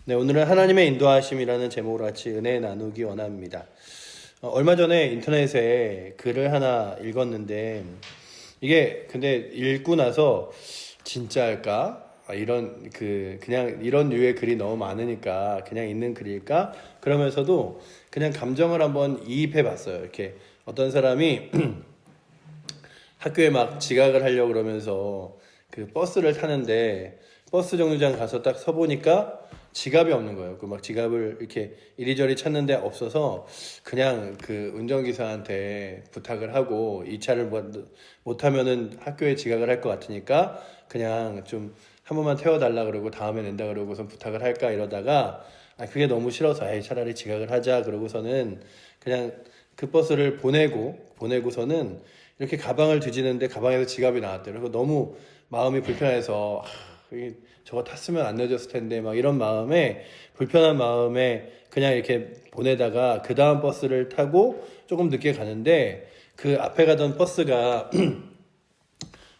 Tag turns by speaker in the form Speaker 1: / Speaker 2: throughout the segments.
Speaker 1: 네, 오늘은 하나님의 인도하심이라는 제목으로 같이 은혜 나누기 원합니다. 얼마 전에 인터넷에 글을 하나 읽었는데 이게 근데 읽고 나서 진짜일까? 그냥 이런 류의 글이 너무 많으니까 그냥 있는 글일까? 그러면서도 그냥 감정을 한번 이입해 봤어요. 이렇게 어떤 사람이 학교에 막 지각을 하려고 그러면서 그 버스를 타는데 버스 정류장 가서 딱 서보니까 지갑이 없는 거예요. 그 막 지갑을 이렇게 이리저리 찾는데 없어서 그냥 그 운전기사한테 부탁을 하고 이 차를 못 타면은 학교에 지각을 할 것 같으니까 그냥 좀 한 번만 태워달라 그러고 다음에 낸다 그러고선 부탁을 할까 이러다가 그게 너무 싫어서 차라리 지각을 하자 그러고서는 그냥 그 버스를 보내고서는 이렇게 가방을 뒤지는데 가방에서 지갑이 나왔대요. 그래서 너무 마음이 불편해서 저거 탔으면 안 늦었을 텐데 막 이런 마음에 불편한 마음에 그냥 이렇게 보내다가 그 다음 버스를 타고 조금 늦게 가는데 그 앞에 가던 버스가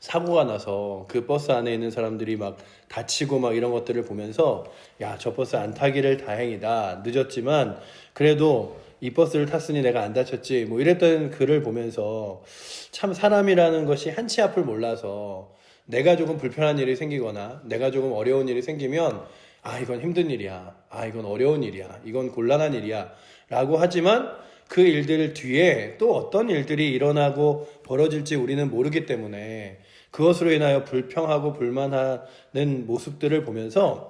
Speaker 1: 사고가 나서 그 버스 안에 있는 사람들이 막 다치고 막 이런 것들을 보면서 야, 저 버스 안 타기를 다행이다. 늦었지만 그래도 이 버스를 탔으니 내가 안 다쳤지. 뭐 이랬던 글을 보면서 참 사람이라는 것이 한치 앞을 몰라서 내가 조금 불편한 일이 생기거나 내가 조금 어려운 일이 생기면 이건 힘든 일이야. 이건 어려운 일이야. 이건 곤란한 일이야. 라고 하지만 그 일들 뒤에 또 어떤 일들이 일어나고 벌어질지 우리는 모르기 때문에 그것으로 인하여 불평하고 불만하는 모습들을 보면서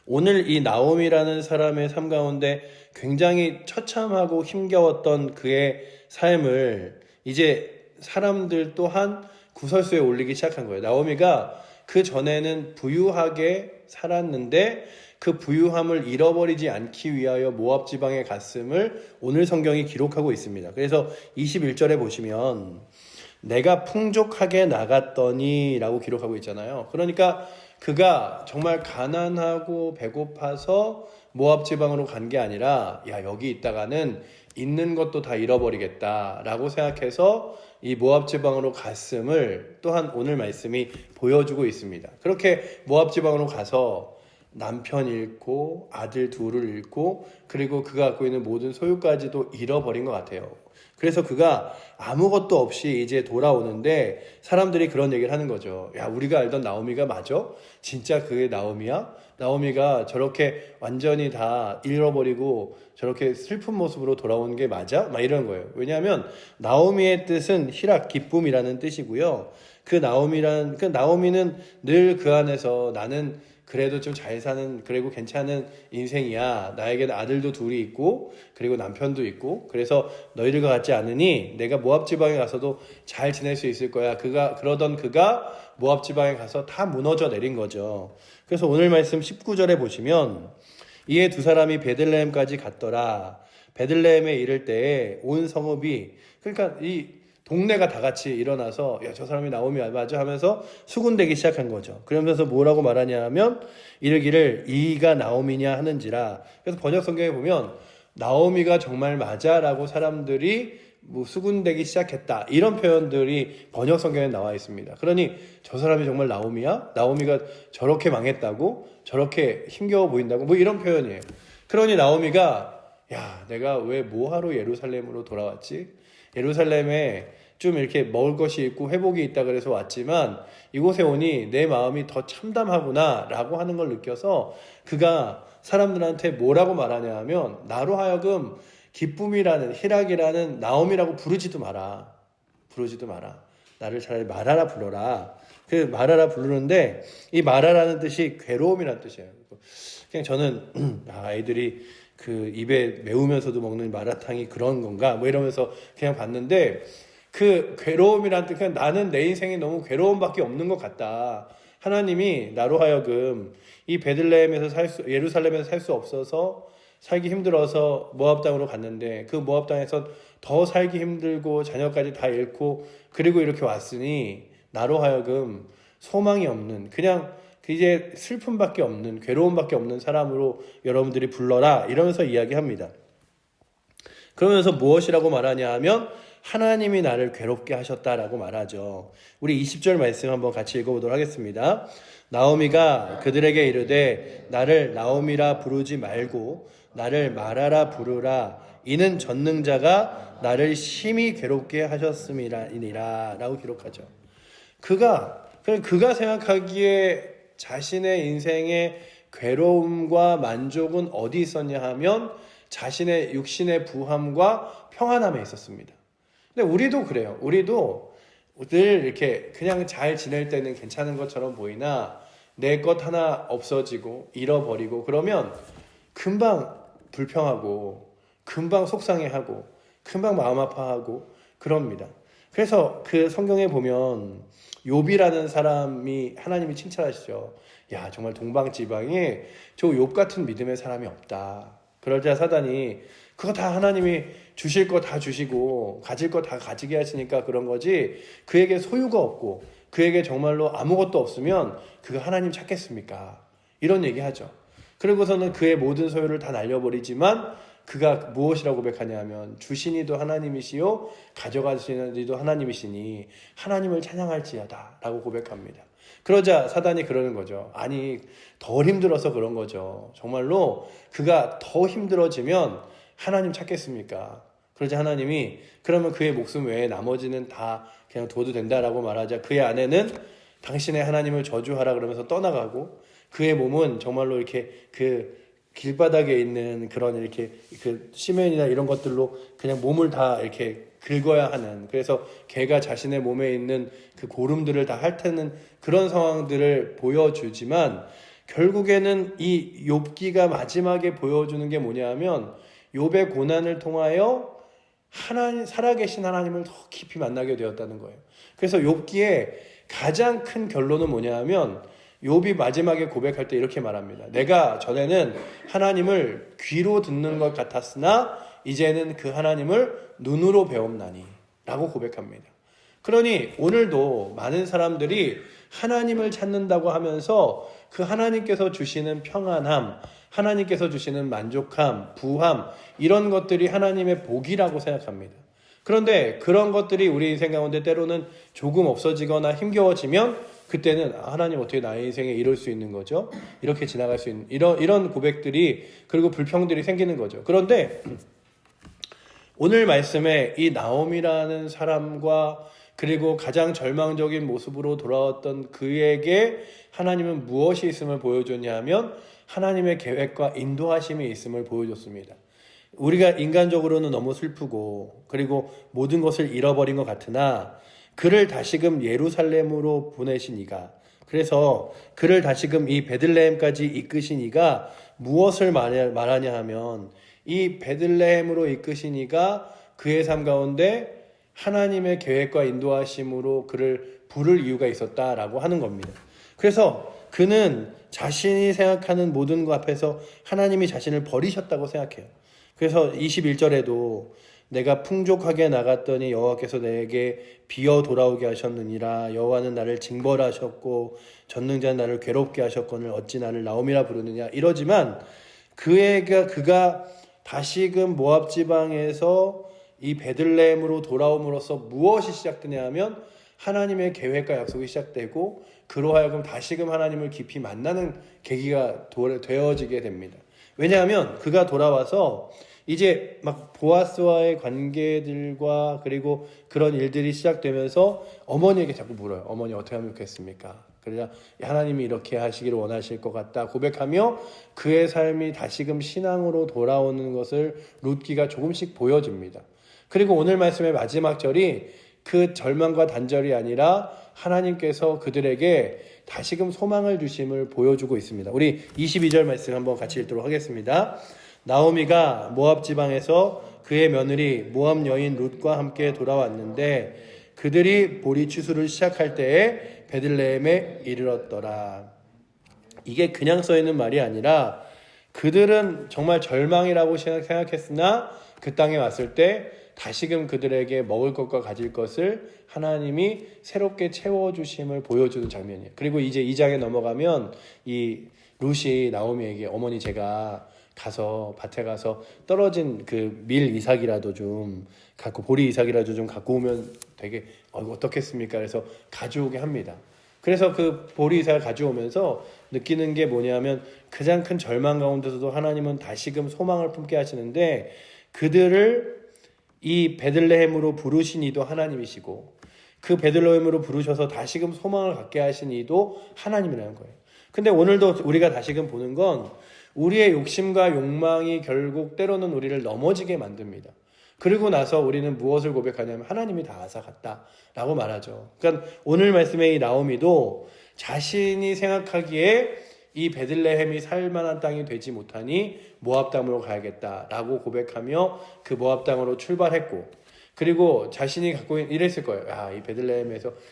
Speaker 1: 오늘 이 나옴이라는 사람의 삶 가운데 굉장히 처참하고 힘겨웠던 그의 삶을 이제 사람들 또한 구설수에 올리기 시작한 거예요. 나오미가 그 전에는 부유하게 살았는데 그 부유함을 잃어버리지 않기 위하여 모압 지방에 갔음을 오늘 성경이 기록하고 있습니다. 그래서 21절에 보시면 내가 풍족하게 나갔더니 라고 기록하고 있잖아요. 그러니까 그가 정말 가난하고 배고파서 모압 지방으로 간 게 아니라 여기 있다가는 있는 것도 다 잃어버리겠다 라고 생각해서 이 모압 지방으로 갔음을 또한 오늘 말씀이 보여주고 있습니다. 그렇게 모압 지방으로 가서 남편 잃고 아들 둘을 잃고 그리고 그가 갖고 있는 모든 소유까지도 잃어버린 것 같아요. 그래서 그가 아무것도 없이 이제 돌아오는데 사람들이 그런 얘기를 하는 거죠. 야, 우리가 알던 나오미가 맞아? 진짜 그게 나오미야? 나오미가 저렇게 완전히 다 잃어버리고 저렇게 슬픈 모습으로 돌아오는 게 맞아? 막 이런 거예요. 왜냐하면 나오미의 뜻은 희락, 기쁨이라는 뜻이고요. 그 나오미는 늘 그 안에서 나는 그래도 좀 잘 사는, 그리고 괜찮은 인생이야. 나에게는 아들도 둘이 있고, 그리고 남편도 있고, 그래서 너희들과 같지 않으니 내가 모압 지방에 가서도 잘 지낼 수 있을 거야. 그가 모압 지방에 가서 다 무너져 내린 거죠. 그래서 오늘 말씀 19절에 보시면 이에 두 사람이 베들레헴까지 갔더라. 베들레헴에 이를 때에 온 성읍이, 그러니까 이 동네가 다 같이 일어나서 야, 저 사람이 나오미 맞아 하면서 수군대기 시작한 거죠. 그러면서 뭐라고 말하냐 하면 이르기를 이가 나오미냐 하는지라. 그래서 번역 성경에 보면 나오미가 정말 맞아라고 사람들이 수군대기 시작했다. 이런 표현들이 번역 성경에 나와 있습니다. 그러니 저 사람이 정말 나오미야? 나오미가 저렇게 망했다고? 저렇게 힘겨워 보인다고? 뭐 이런 표현이에요. 그러니 나오미가 야, 내가 왜 뭐하러 예루살렘으로 돌아왔지? 예루살렘에 좀 이렇게 먹을 것이 있고 회복이 있다 그래서 왔지만 이곳에 오니 내 마음이 더 참담하구나 라고 하는 걸 느껴서 그가 사람들한테 뭐라고 말하냐 하면 나로 하여금 기쁨이라는 희락이라는 나옴이라고 부르지도 마라. 나를 차라리 마라라 불러라. 그 마라라 부르는데 이 마라라는 뜻이 괴로움이라는 뜻이에요. 그냥 저는 아이들이 그 입에 매우면서도 먹는 마라탕이 그런 건가 뭐 이러면서 그냥 봤는데 그 괴로움이란 뜻, 그냥 나는 내 인생에 너무 괴로움밖에 없는 것 같다. 하나님이 나로 하여금 이 예루살렘에서 살 수 없어서 살기 힘들어서 모압 땅으로 갔는데 그 모압 땅에서 더 살기 힘들고 자녀까지 다 잃고 그리고 이렇게 왔으니 나로 하여금 소망이 없는 그냥 이제 슬픔밖에 없는 괴로움밖에 없는 사람으로 여러분들이 불러라 이러면서 이야기합니다. 그러면서 무엇이라고 말하냐 하면 하나님이 나를 괴롭게 하셨다라고 말하죠. 우리 20절 말씀 한번 같이 읽어보도록 하겠습니다. 나오미가 그들에게 이르되 나를 나오미라 부르지 말고 나를 마라라 부르라. 이는 전능자가 나를 심히 괴롭게 하셨음이니라 라고 기록하죠. 그가 생각하기에 자신의 인생의 괴로움과 만족은 어디 있었냐 하면 자신의 육신의 부함과 평안함에 있었습니다. 근데 우리도 그래요. 우리도 늘 이렇게 그냥 잘 지낼 때는 괜찮은 것처럼 보이나 내 것 하나 없어지고 잃어버리고 그러면 금방 불평하고 금방 속상해하고 금방 마음 아파하고 그럽니다. 그래서 그 성경에 보면 욥이라는 사람이 하나님이 칭찬하시죠. 야, 정말 동방지방에 저 욥 같은 믿음의 사람이 없다. 그러자 사단이 그거 다 하나님이 주실 거 다 주시고 가질 거 다 가지게 하시니까 그런 거지, 그에게 소유가 없고 그에게 정말로 아무것도 없으면 그거 하나님 찾겠습니까? 이런 얘기하죠. 그리고서는 그의 모든 소유를 다 날려버리지만 그가 무엇이라고 고백하냐 하면 주시니도 하나님이시요 가져가시니도 하나님이시니 하나님을 찬양할지어다 라고 고백합니다. 그러자 사단이 그러는 거죠. 아니, 더 힘들어서 그런 거죠. 정말로 그가 더 힘들어지면 하나님 찾겠습니까? 그러자 하나님이 그러면 그의 목숨 외에 나머지는 다 그냥 둬도 된다라고 말하자 그의 아내는 당신의 하나님을 저주하라 그러면서 떠나가고 그의 몸은 정말로 이렇게 그 길바닥에 있는 그런 이렇게 그 시멘이나 이런 것들로 그냥 몸을 다 이렇게 긁어야 하는, 그래서 개가 자신의 몸에 있는 그 고름들을 다 핥는 그런 상황들을 보여주지만 결국에는 이 욥기가 마지막에 보여주는 게 뭐냐 하면 욥의 고난을 통하여 하나님, 살아계신 하나님을 더 깊이 만나게 되었다는 거예요. 그래서 욥기의 가장 큰 결론은 뭐냐 하면 욥이 마지막에 고백할 때 이렇게 말합니다. 내가 전에는 하나님을 귀로 듣는 것 같았으나 이제는 그 하나님을 눈으로 배웠나니 라고 고백합니다. 그러니 오늘도 많은 사람들이 하나님을 찾는다고 하면서 그 하나님께서 주시는 평안함, 하나님께서 주시는 만족함, 부함, 이런 것들이 하나님의 복이라고 생각합니다. 그런데 그런 것들이 우리 인생 가운데 때로는 조금 없어지거나 힘겨워지면 그때는 하나님 어떻게 나의 인생에 이럴 수 있는 거죠? 이렇게 지나갈 수 있는 이런 고백들이, 그리고 불평들이 생기는 거죠. 그런데 오늘 말씀에 이 나옴이라는 사람과 그리고 가장 절망적인 모습으로 돌아왔던 그에게 하나님은 무엇이 있음을 보여줬냐 하면 하나님의 계획과 인도하심이 있음을 보여줬습니다. 우리가 인간적으로는 너무 슬프고 그리고 모든 것을 잃어버린 것 같으나 그를 다시금 예루살렘으로 보내신 이가, 그래서 그를 다시금 이 베들레헴까지 이끄신 이가 무엇을 말하냐 하면 이 베들레헴으로 이끄신 이가 그의 삶 가운데 하나님의 계획과 인도하심으로 그를 부를 이유가 있었다라고 하는 겁니다. 그래서 그는 자신이 생각하는 모든 것 앞에서 하나님이 자신을 버리셨다고 생각해요. 그래서 21절에도 내가 풍족하게 나갔더니 여호와께서 내게 비어 돌아오게 하셨느니라. 여호와는 나를 징벌하셨고 전능자는 나를 괴롭게 하셨거늘 어찌 나를 나옴이라 부르느냐. 이러지만 그가 다시금 모압 지방에서 이 베들레헴으로 돌아옴으로써 무엇이 시작되냐 하면 하나님의 계획과 약속이 시작되고 그로 하여금 다시금 하나님을 깊이 만나는 계기가 되어지게 됩니다. 왜냐하면 그가 돌아와서 이제 막 보아스와의 관계들과 그리고 그런 일들이 시작되면서 어머니에게 자꾸 물어요. 어머니 어떻게 하면 좋겠습니까? 그러자 하나님이 이렇게 하시기를 원하실 것 같다 고백하며 그의 삶이 다시금 신앙으로 돌아오는 것을 룻기가 조금씩 보여줍니다. 그리고 오늘 말씀의 마지막 절이 그 절망과 단절이 아니라 하나님께서 그들에게 다시금 소망을 주심을 보여주고 있습니다. 우리 22절 말씀 한번 같이 읽도록 하겠습니다. 나오미가 모압 지방에서 그의 며느리 모압 여인 룻과 함께 돌아왔는데 그들이 보리 추수를 시작할 때에 베들레헴에 이르렀더라. 이게 그냥 써 있는 말이 아니라 그들은 정말 절망이라고 생각했으나 그 땅에 왔을 때 다시금 그들에게 먹을 것과 가질 것을 하나님이 새롭게 채워주심을 보여주는 장면이에요. 그리고 이제 2장에 넘어가면 이 룻이 나오미에게 어머니 제가 가서 밭에 가서 떨어진 그 밀 이삭이라도 좀 갖고 보리 이삭이라도 좀 갖고 오면 되게 어떻겠습니까? 그래서 가져오게 합니다. 그래서 그 보리 이삭을 가져오면서 느끼는 게 뭐냐면 가장 큰 절망 가운데서도 하나님은 다시금 소망을 품게 하시는데 그들을 이 베들레헴으로 부르신 이도 하나님이시고 그 베들레헴으로 부르셔서 다시금 소망을 갖게 하신 이도 하나님이라는 거예요. 근데 오늘도 우리가 다시금 보는 건 우리의 욕심과 욕망이 결국 때로는 우리를 넘어지게 만듭니다. 그리고 나서 우리는 무엇을 고백하냐면 하나님이 다 앗아갔다라고 말하죠. 그러니까 오늘 말씀의 이 나오미도 자신이 생각하기에 이 베들레헴이 살만한 땅이 되지 못하니 모압 땅으로 가야겠다라고 고백하며 그 모압 땅으로 출발했고 그리고 자신이 갖고 이랬을 거예요. 이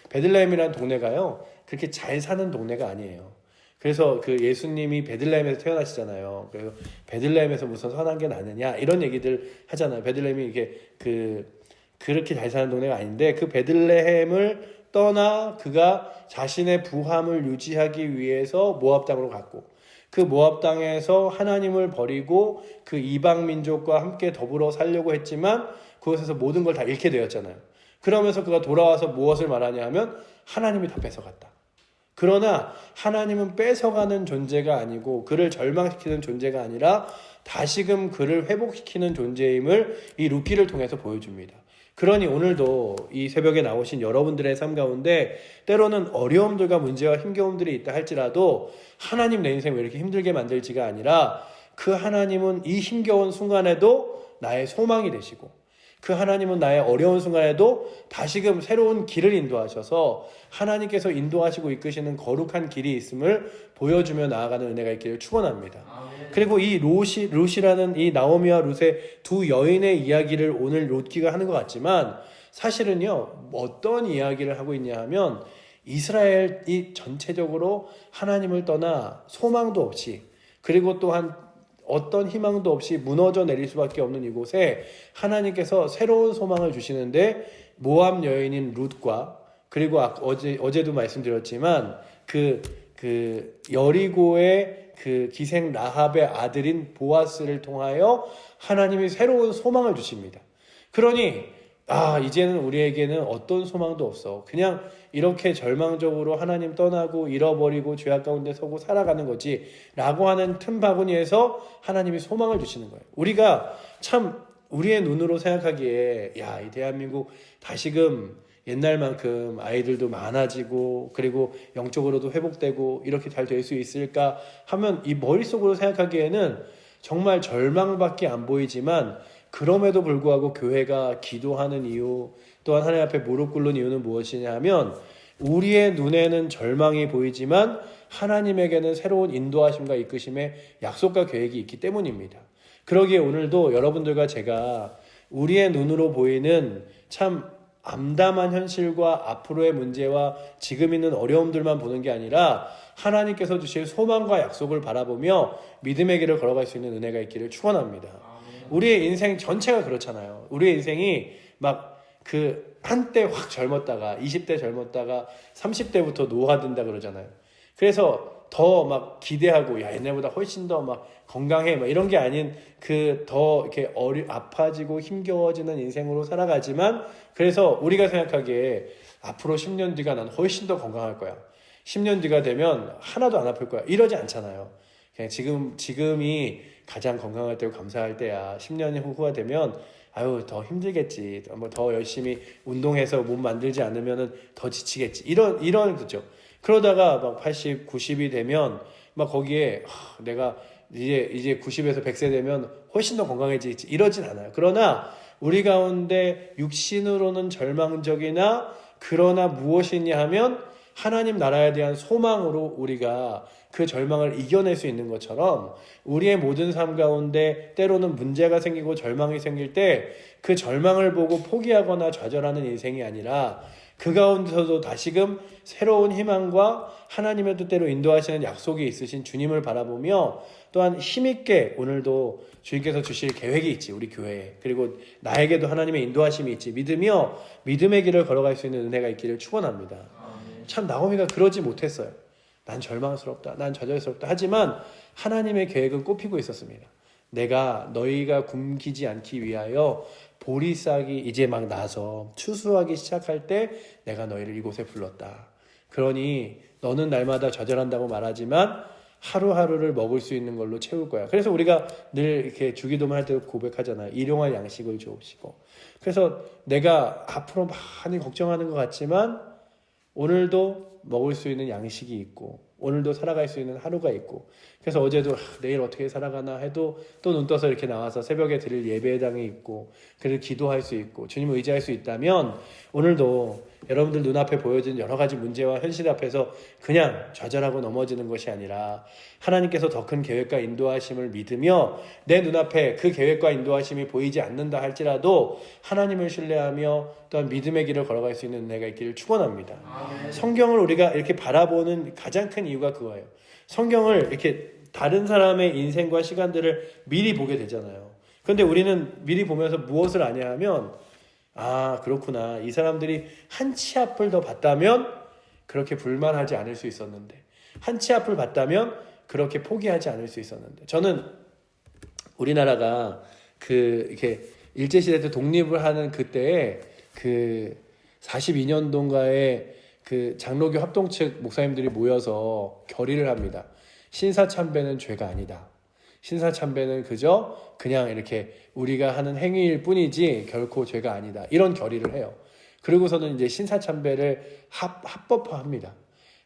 Speaker 1: 베들레헴이라는 동네가요 그렇게 잘 사는 동네가 아니에요. 그래서 그 예수님이 베들레헴에서 태어나시잖아요. 그래서 베들레헴에서 무슨 선한 게 나느냐 이런 얘기들 하잖아요. 베들레헴이 이게 그렇게 잘 사는 동네가 아닌데 그 베들레헴을 떠나 그가 자신의 부함을 유지하기 위해서 모압 땅으로 갔고 그 모압 땅에서 하나님을 버리고 그 이방 민족과 함께 더불어 살려고 했지만 그곳에서 모든 걸 다 잃게 되었잖아요. 그러면서 그가 돌아와서 무엇을 말하냐 하면 하나님이 다 뺏어갔다. 그러나 하나님은 뺏어가는 존재가 아니고 그를 절망시키는 존재가 아니라 다시금 그를 회복시키는 존재임을 이 루키를 통해서 보여줍니다. 그러니 오늘도 이 새벽에 나오신 여러분들의 삶 가운데 때로는 어려움들과 문제와 힘겨움들이 있다 할지라도 하나님 내 인생 왜 이렇게 힘들게 만들지가 아니라 그 하나님은 이 힘겨운 순간에도 나의 소망이 되시고 그 하나님은 나의 어려운 순간에도 다시금 새로운 길을 인도하셔서 하나님께서 인도하시고 이끄시는 거룩한 길이 있음을 보여주며 나아가는 은혜가 있기를 축원합니다. 그리고 이 롯이라는 이 나오미와 롯의 두 여인의 이야기를 오늘 롯기가 하는 것 같지만 사실은요 어떤 이야기를 하고 있냐 하면 이스라엘이 전체적으로 하나님을 떠나 소망도 없이 그리고 또한 어떤 희망도 없이 무너져 내릴 수밖에 없는 이곳에 하나님께서 새로운 소망을 주시는데 모압 여인인 룻과 그리고 어제도 말씀드렸지만 그 여리고의 그 기생 라합의 아들인 보아스를 통하여 하나님이 새로운 소망을 주십니다. 그러니 이제는 우리에게는 어떤 소망도 없어. 그냥 이렇게 절망적으로 하나님 떠나고 잃어버리고 죄악 가운데 서고 살아가는 거지 라고 하는 틈바구니에서 하나님이 소망을 주시는 거예요. 우리가 참 우리의 눈으로 생각하기에 이 대한민국 다시금 옛날만큼 아이들도 많아지고 그리고 영적으로도 회복되고 이렇게 잘 될 수 있을까 하면 이 머릿속으로 생각하기에는 정말 절망밖에 안 보이지만 그럼에도 불구하고 교회가 기도하는 이유 또한 하나님 앞에 무릎 꿇는 이유는 무엇이냐 하면 우리의 눈에는 절망이 보이지만 하나님에게는 새로운 인도하심과 이끄심의 약속과 계획이 있기 때문입니다. 그러기에 오늘도 여러분들과 제가 우리의 눈으로 보이는 참 암담한 현실과 앞으로의 문제와 지금 있는 어려움들만 보는 게 아니라 하나님께서 주실 소망과 약속을 바라보며 믿음의 길을 걸어갈 수 있는 은혜가 있기를 축원합니다. 우리의 인생 전체가 그렇잖아요. 우리의 인생이 막 한때 확 젊었다가 20대 젊었다가 30대부터 노화된다 그러잖아요. 그래서 더 막 기대하고 옛날보다 훨씬 더 막 건강해 막 이런 게 아닌 더 이렇게 아파지고 힘겨워지는 인생으로 살아가지만 그래서 우리가 생각하기에 앞으로 10년 뒤가 난 훨씬 더 건강할 거야. 10년 뒤가 되면 하나도 안 아플 거야. 이러지 않잖아요. 그냥 지금이 가장 건강할 때고 감사할 때야. 10년 후가 되면 더 힘들겠지. 더 열심히 운동해서 몸 만들지 않으면은 더 지치겠지. 이런 거죠. 그러다가 막 80, 90이 되면 막 거기에 내가 이제 90에서 100세 되면 훨씬 더 건강해지겠지. 이러진 않아요. 그러나 우리 가운데 육신으로는 절망적이나 그러나 무엇이냐 하면 하나님 나라에 대한 소망으로 우리가 그 절망을 이겨낼 수 있는 것처럼 우리의 모든 삶 가운데 때로는 문제가 생기고 절망이 생길 때 그 절망을 보고 포기하거나 좌절하는 인생이 아니라 그 가운데서도 다시금 새로운 희망과 하나님의 뜻대로 인도하시는 약속이 있으신 주님을 바라보며 또한 힘있게 오늘도 주님께서 주실 계획이 있지 우리 교회에 그리고 나에게도 하나님의 인도하심이 있지 믿으며 믿음의 길을 걸어갈 수 있는 은혜가 있기를 축원합니다. 참 나오미가 그러지 못했어요. 난 절망스럽다. 난 좌절스럽다. 하지만 하나님의 계획은 꼽히고 있었습니다. 내가 너희가 굶기지 않기 위하여 보리싹이 이제 막 나서 추수하기 시작할 때 내가 너희를 이곳에 불렀다. 그러니 너는 날마다 좌절한다고 말하지만 하루하루를 먹을 수 있는 걸로 채울 거야. 그래서 우리가 늘 이렇게 주기도문 할 때 고백하잖아요. 일용할 양식을 주옵시고. 그래서 내가 앞으로 많이 걱정하는 것 같지만 오늘도 먹을 수 있는 양식이 있고 오늘도 살아갈 수 있는 하루가 있고, 그래서 어제도 내일 어떻게 살아가나 해도 또 눈 떠서 이렇게 나와서 새벽에 드릴 예배당이 있고 그래서 기도할 수 있고 주님을 의지할 수 있다면 오늘도 여러분들 눈앞에 보여진 여러 가지 문제와 현실 앞에서 그냥 좌절하고 넘어지는 것이 아니라 하나님께서 더 큰 계획과 인도하심을 믿으며 내 눈앞에 그 계획과 인도하심이 보이지 않는다 할지라도 하나님을 신뢰하며 또한 믿음의 길을 걸어갈 수 있는 은혜가 있기를 축원합니다. 성경을 우리가 이렇게 바라보는 가장 큰 이유가 그거예요. 성경을 이렇게 다른 사람의 인생과 시간들을 미리 보게 되잖아요. 그런데 우리는 미리 보면서 무엇을 아냐 하면 아 그렇구나, 이 사람들이 한 치 앞을 더 봤다면 그렇게 불만하지 않을 수 있었는데, 한 치 앞을 봤다면 그렇게 포기하지 않을 수 있었는데. 저는 우리나라가 이렇게 일제시대 때 독립을 하는 그때에 42년도인가에 장로교 합동 측 목사님들이 모여서 결의를 합니다. 신사참배는 죄가 아니다. 신사참배는 그냥 이렇게 우리가 하는 행위일 뿐이지 결코 죄가 아니다. 이런 결의를 해요. 그리고서는 이제 신사참배를 합법화합니다.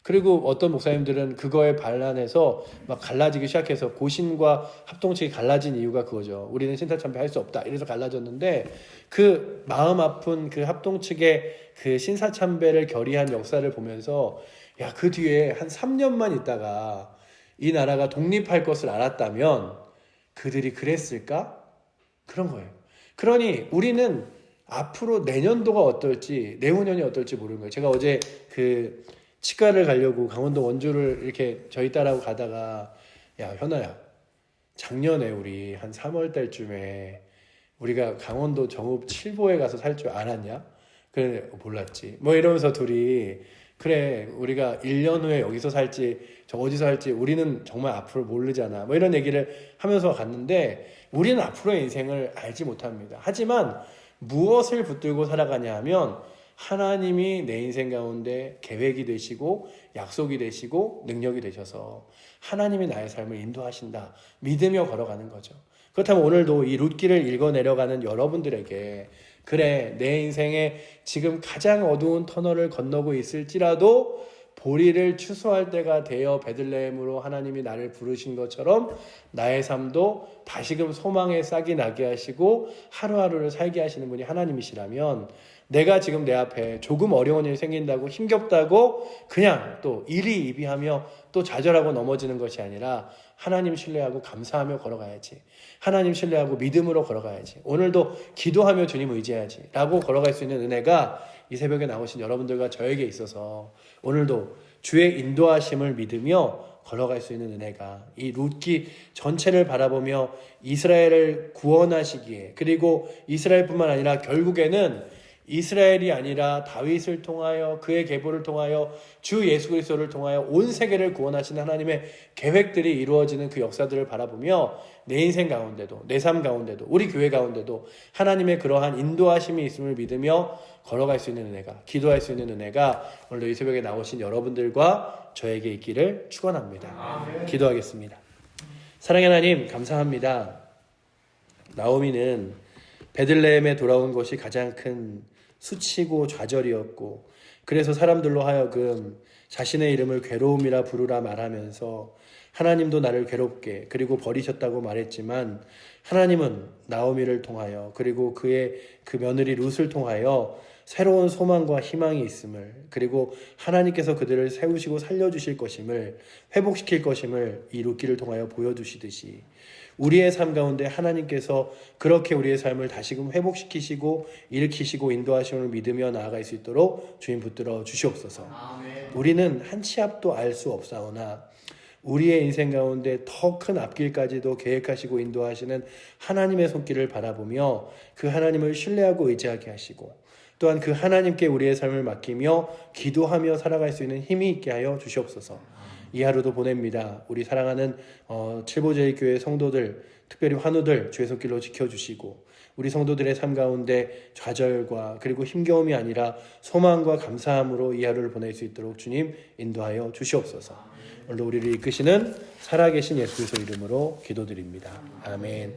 Speaker 1: 그리고 어떤 목사님들은 그거에 반란해서 막 갈라지기 시작해서 고신과 합동 측이 갈라진 이유가 그거죠. 우리는 신사참배 할 수 없다. 이래서 갈라졌는데 그 마음 아픈 그 합동 측의 그 신사참배를 결의한 역사를 보면서 야, 그 뒤에 한 3년만 있다가 이 나라가 독립할 것을 알았다면 그들이 그랬을까? 그런 거예요. 그러니 우리는 앞으로 내년도가 어떨지 내후년이 어떨지 모르는 거예요. 제가 어제 치과를 가려고 강원도 원주를 이렇게 저희 딸하고 가다가 야 현아야, 작년에 우리 한 3월 달쯤에 우리가 강원도 정읍 칠보에 가서 살 줄 알았냐? 그래 몰랐지. 뭐 이러면서 둘이 그래 우리가 1년 후에 여기서 살지 저 어디서 살지 우리는 정말 앞으로 모르잖아. 뭐 이런 얘기를 하면서 갔는데 우리는 앞으로의 인생을 알지 못합니다. 하지만 무엇을 붙들고 살아가냐 하면 하나님이 내 인생 가운데 계획이 되시고 약속이 되시고 능력이 되셔서 하나님이 나의 삶을 인도하신다 믿으며 걸어가는 거죠. 그렇다면 오늘도 이 룻기를 읽어 내려가는 여러분들에게 그래 내 인생에 지금 가장 어두운 터널을 건너고 있을지라도 보리를 추수할 때가 되어 베들레헴으로 하나님이 나를 부르신 것처럼 나의 삶도 다시금 소망의 싹이 나게 하시고 하루하루를 살게 하시는 분이 하나님이시라면 내가 지금 내 앞에 조금 어려운 일이 생긴다고 힘겹다고 그냥 또 이리이비하며 또 좌절하고 넘어지는 것이 아니라 하나님 신뢰하고 감사하며 걸어가야지. 하나님 신뢰하고 믿음으로 걸어가야지. 오늘도 기도하며 주님 의지해야지 라고 걸어갈 수 있는 은혜가 이 새벽에 나오신 여러분들과 저에게 있어서 오늘도 주의 인도하심을 믿으며 걸어갈 수 있는 은혜가 이 룻기 전체를 바라보며 이스라엘을 구원하시기에, 그리고 이스라엘뿐만 아니라 결국에는 이스라엘이 아니라 다윗을 통하여 그의 계보를 통하여 주 예수 그리스도를 통하여 온 세계를 구원하시는 하나님의 계획들이 이루어지는 그 역사들을 바라보며 내 인생 가운데도 내 삶 가운데도 우리 교회 가운데도 하나님의 그러한 인도하심이 있음을 믿으며 걸어갈 수 있는 은혜가, 기도할 수 있는 은혜가 오늘도 이 새벽에 나오신 여러분들과 저에게 있기를 축원합니다. 아멘. 기도하겠습니다. 사랑의 하나님 감사합니다. 나오미는 베들레헴에 돌아온 것이 가장 큰 수치고 좌절이었고, 그래서 사람들로 하여금 자신의 이름을 괴로움이라 부르라 말하면서 하나님도 나를 괴롭게 그리고 버리셨다고 말했지만 하나님은 나오미를 통하여 그리고 그의 그 며느리 룻을 통하여 새로운 소망과 희망이 있음을, 그리고 하나님께서 그들을 세우시고 살려주실 것임을, 회복시킬 것임을 이 룻기를 통하여 보여주시듯이 우리의 삶 가운데 하나님께서 그렇게 우리의 삶을 다시금 회복시키시고 일으키시고 인도하심을 믿으며 나아갈 수 있도록 주님 붙들어 주시옵소서. 아멘. 우리는 한 치 앞도 알 수 없사오나 우리의 인생 가운데 더 큰 앞길까지도 계획하시고 인도하시는 하나님의 손길을 바라보며 그 하나님을 신뢰하고 의지하게 하시고 또한 그 하나님께 우리의 삶을 맡기며 기도하며 살아갈 수 있는 힘이 있게 하여 주시옵소서. 이 하루도 보냅니다. 우리 사랑하는 칠보제일교회 성도들, 특별히 환우들 주의 손길로 지켜주시고 우리 성도들의 삶 가운데 좌절과 그리고 힘겨움이 아니라 소망과 감사함으로 이 하루를 보낼 수 있도록 주님 인도하여 주시옵소서. 오늘도 우리를 이끄시는 살아계신 예수 그리스도 이름으로 기도드립니다. 아멘.